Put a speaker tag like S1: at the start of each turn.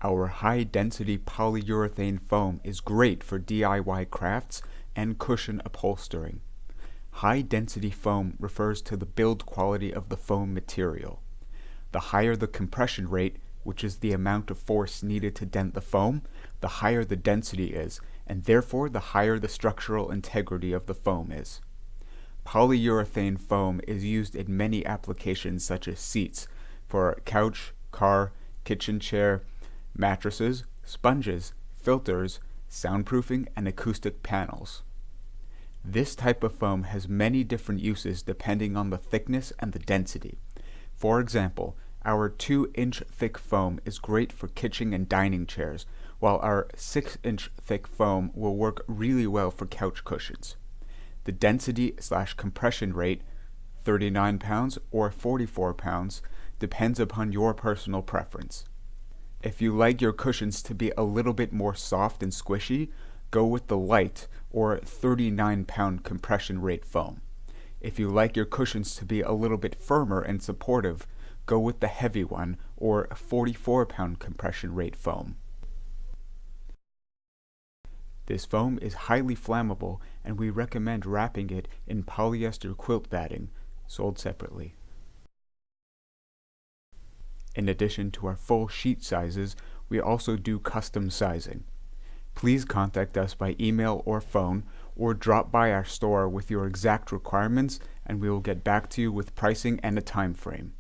S1: Our high-density polyurethane foam is great for DIY crafts and cushion upholstering. High-density foam refers to the build quality of the foam material. The higher the compression rate, which is the amount of force needed to dent the foam, the higher the density is, and therefore the higher the structural integrity of the foam is. Polyurethane foam is used in many applications such as seats, for couch, car, kitchen chair, mattresses, sponges, filters, soundproofing, and acoustic panels. This type of foam has many different uses depending on the thickness and the density. For example, our 2-inch thick foam is great for kitchen and dining chairs, while our 6-inch thick foam will work really well for couch cushions. The density/compression rate, 39 pounds or 44 pounds, depends upon your personal preference. If you like your cushions to be a little bit more soft and squishy, go with the light or 39-pound compression rate foam. If you like your cushions to be a little bit firmer and supportive, go with the heavy one or 44-pound compression rate foam. This foam is highly flammable, and we recommend wrapping it in polyester quilt batting, sold separately. In addition to our full sheet sizes, we also do custom sizing. Please contact us by email or phone, or drop by our store with your exact requirements, and we will get back to you with pricing and a time frame.